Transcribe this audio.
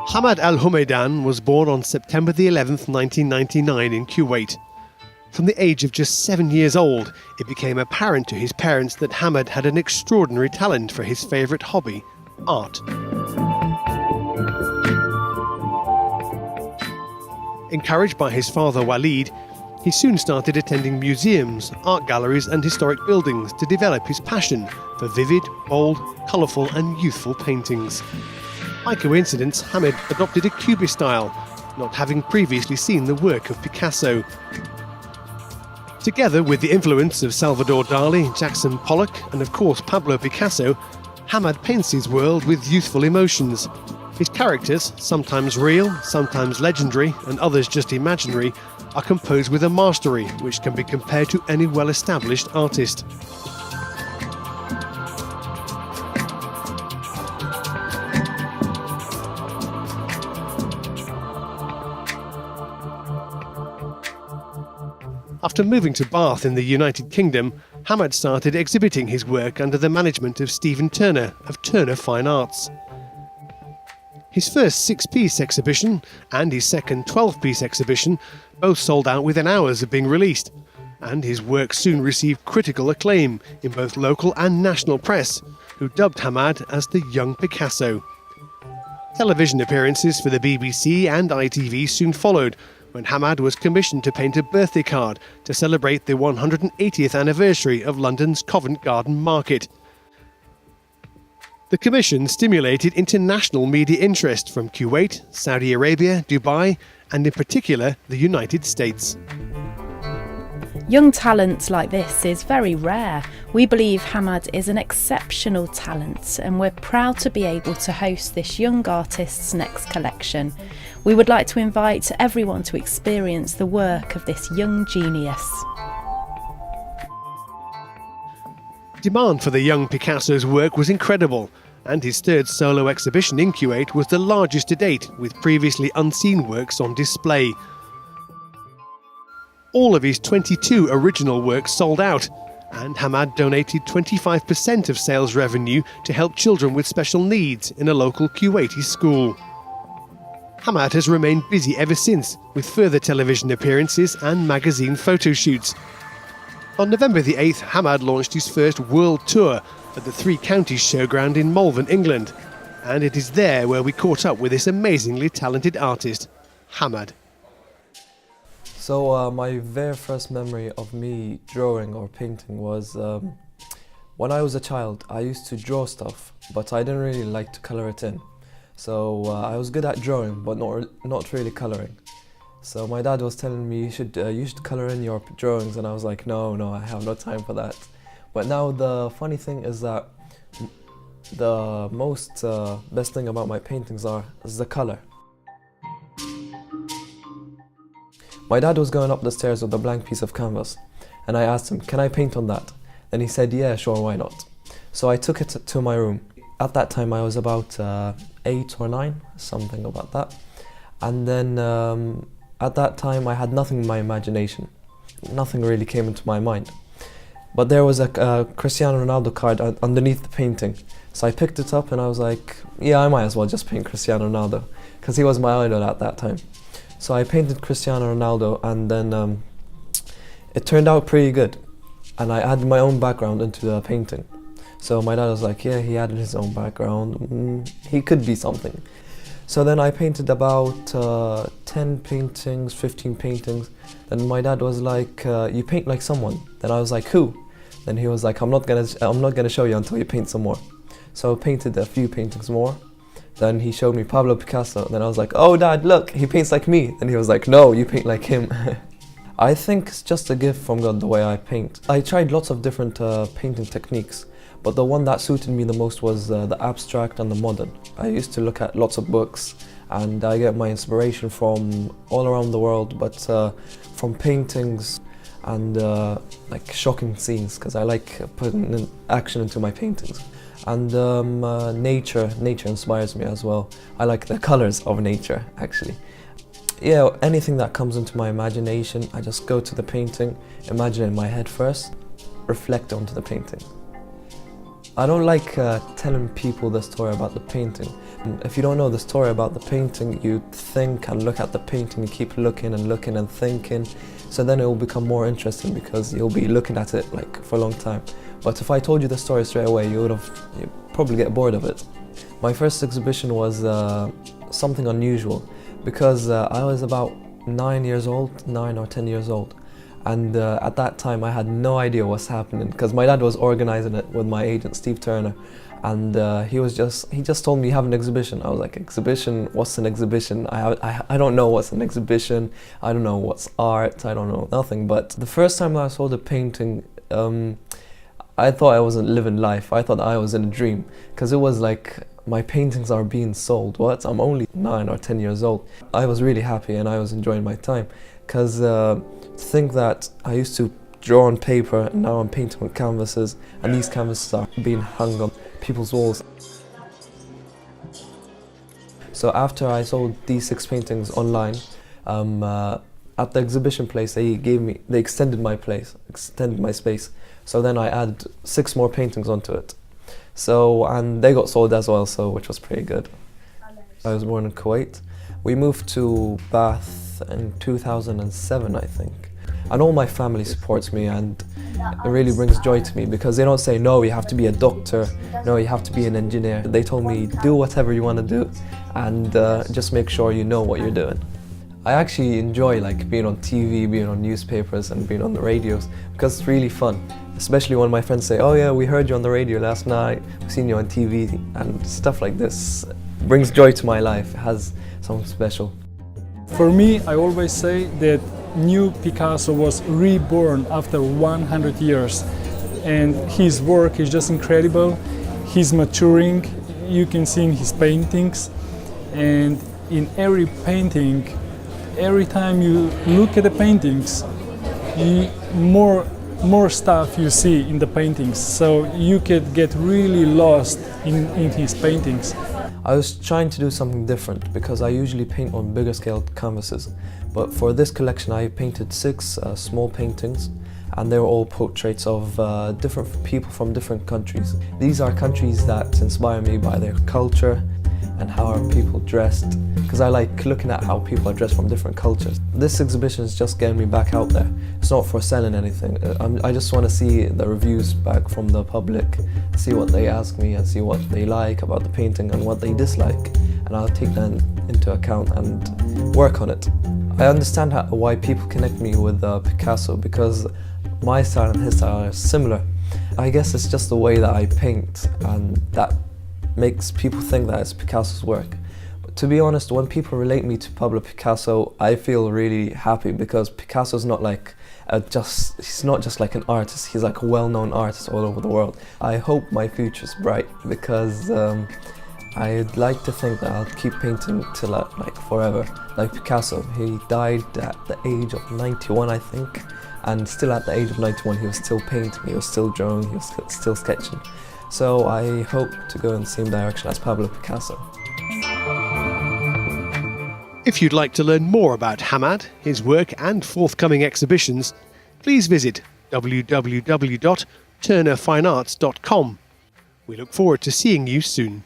Hamad Al Humaidhan was born on September the 11th, 1999 in Kuwait. From the age of just 7 years old, it became apparent to his parents that Hamad had an extraordinary talent for his favourite hobby, art. Encouraged by his father Walid, he soon started attending museums, art galleries and historic buildings to develop his passion for vivid, bold, colourful and youthful paintings. By coincidence, Hamad adopted a Cubist style, not having previously seen the work of Picasso. Together with the influence of Salvador Dali, Jackson Pollock and of course Pablo Picasso, Hamad paints his world with youthful emotions. His characters, sometimes real, sometimes legendary and others just imaginary, are composed with a mastery which can be compared to any well-established artist. After moving to Bath in the United Kingdom, Hamad started exhibiting his work under the management of Stephen Turner of Turner Fine Arts. His first 6-piece exhibition and his second 12-piece exhibition both sold out within hours of being released, and his work soon received critical acclaim in both local and national press, who dubbed Hamad as the Young Picasso. Television appearances for the BBC and ITV soon followed, when Hamad was commissioned to paint a birthday card to celebrate the 180th anniversary of London's Covent Garden Market. The commission stimulated international media interest from Kuwait, Saudi Arabia, Dubai, and in particular the United States. Young talent like this is very rare. We believe Hamad is an exceptional talent and we're proud to be able to host this young artist's next collection. We would like to invite everyone to experience the work of this young genius. Demand for the young Picasso's work was incredible, and his third solo exhibition in Kuwait was the largest to date, with previously unseen works on display. All of his 22 original works sold out, and Hamad donated 25% of sales revenue to help children with special needs in a local Kuwaiti school. Hamad has remained busy ever since, with further television appearances and magazine photo shoots. On November the 8th, Hamad launched his first world tour at the Three Counties Showground in Malvern, England, and it is there where we caught up with this amazingly talented artist, Hamad. So my very first memory of me drawing or painting was when I was a child. I used to draw stuff, but I didn't really like to colour it in. So I was good at drawing, but not really colouring. So my dad was telling me you should colour in your drawings, and I was like, no, I have no time for that. But now the funny thing is that the most best thing about my paintings is the colour. My dad was going up the stairs with a blank piece of canvas, and I asked him, can I paint on that? And he said, yeah, sure, why not? So I took it to my room. At that time I was about 8 or 9, something about that. And then at that time I had nothing in my imagination. Nothing really came into my mind. But there was a Cristiano Ronaldo card underneath the painting. So I picked it up and I was like, yeah, I might as well just paint Cristiano Ronaldo, because he was my idol at that time. So I painted Cristiano Ronaldo, and then it turned out pretty good. And I added my own background into the painting. So my dad was like, yeah, he added his own background, he could be something. So then I painted about 10 paintings, 15 paintings. Then my dad was like, you paint like someone. Then I was like, who? Then he was like, I'm not gonna show you until you paint some more. So I painted a few paintings more. Then he showed me Pablo Picasso. Then I was like, oh dad, look, he paints like me. And he was like, no, you paint like him. I think it's just a gift from God the way I paint. I tried lots of different painting techniques, but the one that suited me the most was the abstract and the modern. I used to look at lots of books, and I get my inspiration from all around the world, but from paintings and like shocking scenes, because I like putting action into my paintings. And nature inspires me as well. I like the colors of nature, actually. Yeah, anything that comes into my imagination, I just go to the painting, imagine it in my head first, reflect onto the painting. I don't like telling people the story about the painting. If you don't know the story about the painting, you think and look at the painting, you keep looking and looking and thinking, so then it will become more interesting because you'll be looking at it like for a long time. But if I told you the story straight away, you'd probably get bored of it. My first exhibition was something unusual because I was about 9 or 10 years old. And at that time I had no idea what's happening because my dad was organizing it with my agent Steve Turner, and he just told me you have an exhibition. I was like, exhibition? What's an exhibition? I don't know what's an exhibition. I don't know what's art. I don't know nothing. But the first time that I saw the painting, I thought I wasn't living life. I thought I was in a dream because it was like my paintings are being sold. What? I'm only 9 or 10 years old. I was really happy and I was enjoying my time because to think that I used to draw on paper and now I'm painting on canvases, and these canvases are being hung on people's walls. So after I sold these 6 paintings online, at the exhibition place they extended my space. So then I added 6 more paintings onto it. And they got sold as well, which was pretty good. I was born in Kuwait. We moved to Bath in 2007, I think. And all my family supports me, and it really brings joy to me because they don't say, no, you have to be a doctor, no, you have to be an engineer. They told me, do whatever you want to do and just make sure you know what you're doing. I actually enjoy like being on TV, being on newspapers and being on the radios because it's really fun. Especially when my friends say, oh yeah, we heard you on the radio last night, we've seen you on TV, and stuff like this brings joy to my life. It has something special. For me, I always say that new Picasso was reborn after 100 years, and his work is just incredible. He's maturing, you can see in his paintings, and in every painting, every time you look at the paintings, more stuff you see in the paintings, so you could get really lost in his paintings. I was trying to do something different because I usually paint on bigger scale canvases, but for this collection I painted 6 small paintings, and they were all portraits of different people from different countries. These are countries that inspire me by their culture and how are people dressed, because I like looking at how people are dressed from different cultures. This exhibition is just getting me back out there. It's not for selling anything. I just want to see the reviews back from the public, see what they ask me and see what they like about the painting and what they dislike, and I'll take that into account and work on it. I understand why people connect me with Picasso because my style and his style are similar. I guess it's just the way that I paint, and that makes people think that it's Picasso's work. But to be honest, when people relate me to Pablo Picasso, I feel really happy because Picasso's not like he's not just like an artist, he's like a well-known artist all over the world. I hope my future's bright because I'd like to think that I'll keep painting till like forever. Like Picasso, he died at the age of 91, I think, and still at the age of 91 he was still painting, he was still drawing, he was still sketching. So I hope to go in the same direction as Pablo Picasso. If you'd like to learn more about Hamad, his work and forthcoming exhibitions, please visit www.turnerfinearts.com. We look forward to seeing you soon.